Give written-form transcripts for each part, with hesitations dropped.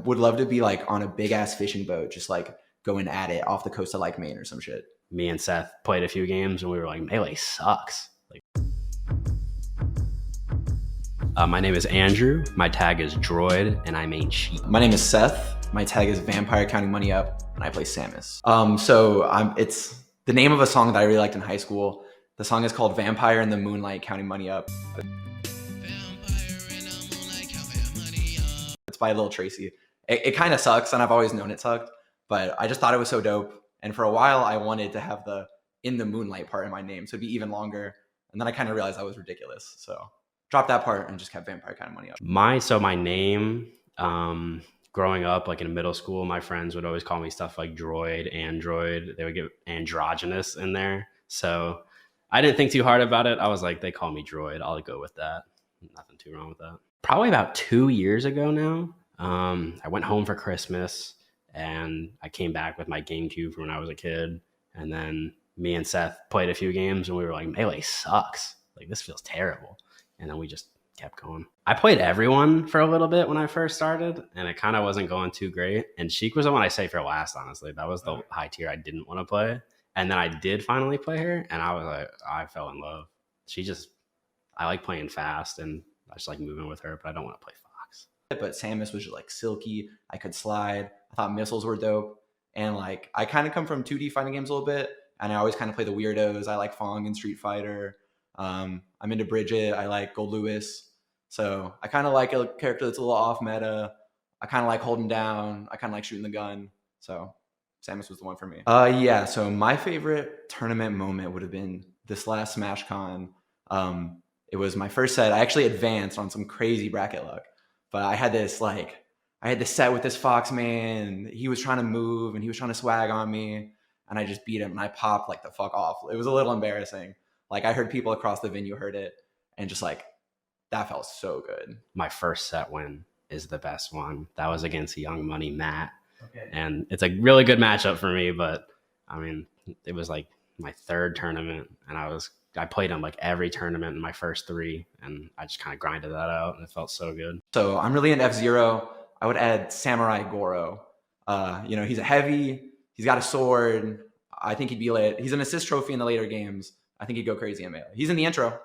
Would love to be like on a big ass fishing boat, just like going at it off the coast of like Maine or some shit. Me and Seth played a few games and we were like, Melee sucks. My name is Andrew. My tag is Droid and I main sheep. My name is Seth. My tag is VampireCountingMoneyUp and I play Samus. It's the name of a song that I really liked in high school. The song is called Vampire in the Moonlight Counting Money Up. It's by Lil Tracy. It kind of sucks, and I've always known it sucked, but I just thought it was so dope. And for a while, I wanted to have the in the moonlight part in my name, so it'd be even longer. And then I kind of realized that was ridiculous. So dropped that part and just kept Vampire Counting Money Up. My name, growing up, like in middle school, my friends would always call me stuff like Droid, Android. They would get androgynous in there. So I didn't think too hard about it. I was like, they call me Droid. I'll go with that. Nothing too wrong with that. Probably about 2 years ago now, I went home for Christmas and I came back with my GameCube from when I was a kid. And then me and Seth played a few games and we were like, Melee sucks. Like, this feels terrible. And then we just kept going. I played everyone for a little bit when I first started and it kind of wasn't going too great. And Sheik was the one I saved for last, honestly. That was the high tier I didn't want to play. And then I did finally play her and I was like, I fell in love. I like playing fast and I just like moving with her, but I don't want to play Fox. But Samus was just like silky. I could slide. I thought missiles were dope. And like, I kind of come from 2D fighting games a little bit. And I always kind of play the weirdos. I like Fong in Street Fighter. I'm into Bridget. I like Gold Lewis. So I kind of like a character that's a little off meta. I kind of like holding down. I kind of like shooting the gun. So Samus was the one for me. Yeah. So my favorite tournament moment would have been this last SmashCon. It was my first set. I actually advanced on some crazy bracket luck, but I had this set with this Fox man. He was trying to move and he was trying to swag on me and I just beat him and I popped like the fuck off. It was a little embarrassing. Like I heard people across the venue heard it and just like, that felt so good. My first set win is the best one. That was against Young Money Matt. Okay. And it's a really good matchup for me, but I mean, it was like my third tournament and I played him like every tournament in my first 3 and I just kind of grinded that out and it felt so good. So I'm really into F-Zero. I would add Samurai Goro. He's a heavy, he's got a sword. I think he'd be lit. He's an assist trophy in the later games. I think he'd go crazy in Melee. He's in the intro.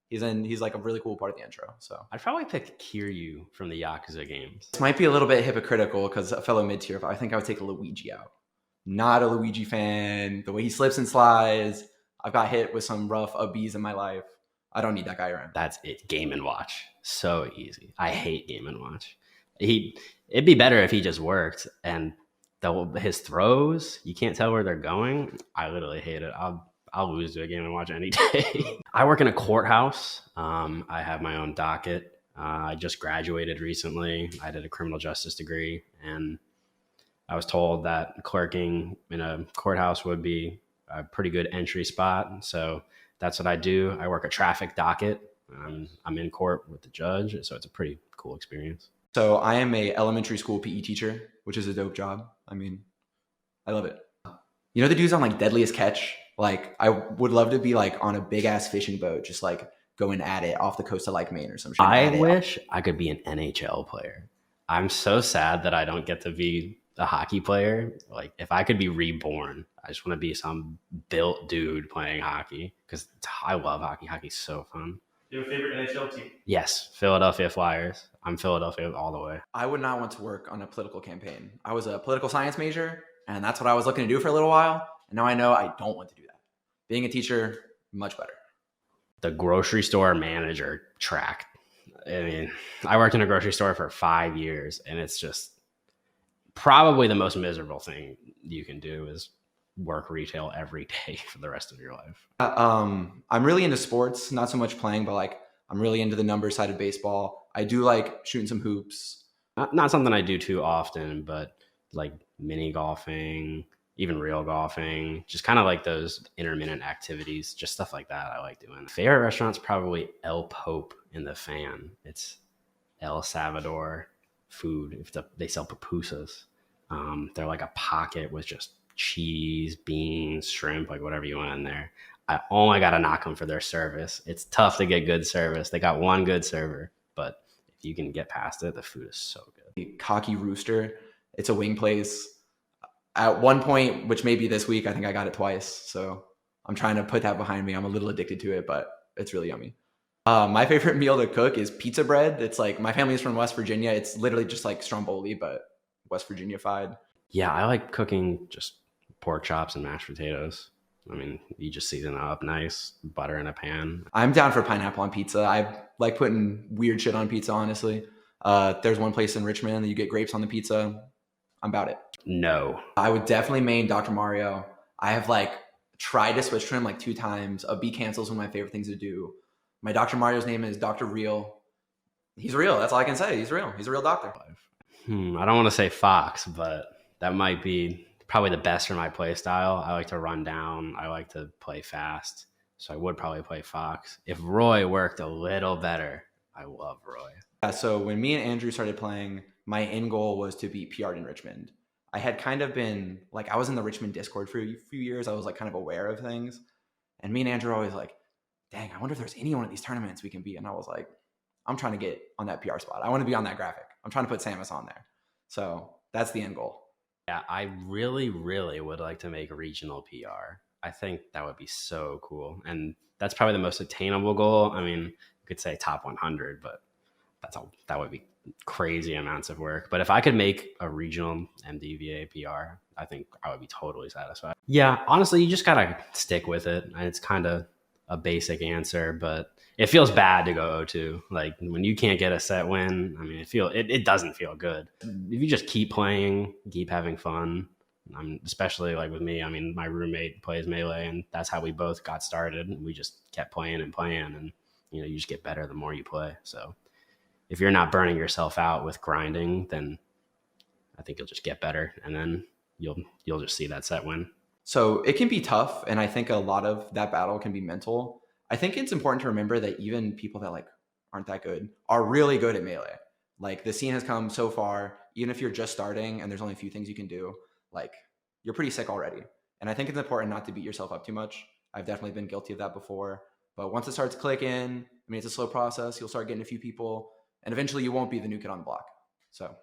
He's like a really cool part of the intro. So I'd probably pick Kiryu from the Yakuza games. This might be a little bit hypocritical because a fellow mid-tier, but I think I would take a Luigi out. Not a Luigi fan. The way he slips and slides. I've got hit with some rough Bs in my life. I don't need that guy around. That's it. Game & Watch. So easy. I hate Game & Watch. It'd be better if he just worked. And his throws, you can't tell where they're going. I literally hate it. I'll lose to a Game & Watch any day. I work in a courthouse. I have my own docket. I just graduated recently. I did a criminal justice degree. And I was told that clerking in a courthouse would be a pretty good entry spot. So that's what I do. I work a traffic docket. I'm in court with the judge. So it's a pretty cool experience. So I am a elementary school PE teacher, which is a dope job. I mean, I love it. You know the dudes on like Deadliest Catch? Like I would love to be like on a big ass fishing boat, just like going at it off the coast of like Maine or some shit. I wish I could be an NHL player. I'm so sad that I don't get to be a hockey player. Like if I could be reborn, I just want to be some built dude playing hockey because I love hockey. Hockey's so fun. Do you have a favorite NHL team? Yes, Philadelphia Flyers. I'm Philadelphia all the way. I would not want to work on a political campaign. I was a political science major and that's what I was looking to do for a little while. And now I know I don't want to do that. Being a teacher, much better. The grocery store manager track. I mean, I worked in a grocery store for 5 years and it's just probably the most miserable thing you can do is work retail every day for the rest of your life. I'm really into sports, not so much playing, but like I'm really into the number side of baseball. I do like shooting some hoops. Not something I do too often, but like mini golfing, even real golfing, just kind of like those intermittent activities, just stuff like that I like doing. Favorite restaurant's probably El Pope in the Fan. It's El Salvador food. They sell pupusas. They're like a pocket with just cheese, beans, shrimp, like whatever you want in there. I only got to knock them for their service. It's tough to get good service. They got one good server, but if you can get past it, the food is so good. Cocky Rooster. It's a wing place. At one point, which may be this week, I think I got it twice. So I'm trying to put that behind me. I'm a little addicted to it, but it's really yummy. My favorite meal to cook is pizza bread. It's like, my family is from West Virginia. It's literally just like stromboli, but West Virginia-fied. Yeah, I like cooking just pork chops and mashed potatoes. I mean, you just season it up nice, butter in a pan. I'm down for pineapple on pizza. I like putting weird shit on pizza, honestly. There's one place in Richmond that you get grapes on the pizza. I'm about it. No. I would definitely main Dr. Mario. I have like tried to switch to him like 2 times. A B cancel's one of my favorite things to do. My Dr. Mario's name is Dr. Real. He's real. That's all I can say. He's real. He's a real doctor. I don't want to say Fox, but that might be probably the best for my play style. I like to run down. I like to play fast. So I would probably play Fox. If Roy worked a little better, I love Roy. Yeah, so when me and Andrew started playing, my end goal was to be PR'd in Richmond. I had kind of been, like, I was in the Richmond Discord for a few years. I was like kind of aware of things. And me and Andrew were always like, dang, I wonder if there's any one of these tournaments we can be. And I was like, I'm trying to get on that PR spot. I want to be on that graphic. I'm trying to put Samus on there. So that's the end goal. Yeah, I really, really would like to make regional PR. I think that would be so cool. And that's probably the most attainable goal. I mean, you could say top 100, but that would be crazy amounts of work. But if I could make a regional MDVA PR, I think I would be totally satisfied. Yeah, honestly, you just got to stick with it. And it's kind of a basic answer, but it feels bad to go 0-2. Like when you can't get a set win, I mean, it doesn't feel good. If you just keep playing, keep having fun, especially like with me, I mean, my roommate plays Melee and that's how we both got started. We just kept playing and playing and, you know, you just get better the more you play. So if you're not burning yourself out with grinding, then I think you'll just get better and then you'll just see that set win. So it can be tough. And I think a lot of that battle can be mental. I think it's important to remember that even people that like aren't that good are really good at Melee. Like the scene has come so far, even if you're just starting and there's only a few things you can do, like you're pretty sick already. And I think it's important not to beat yourself up too much. I've definitely been guilty of that before, but once it starts clicking, I mean, it's a slow process. You'll start getting a few people and eventually you won't be the new kid on the block. So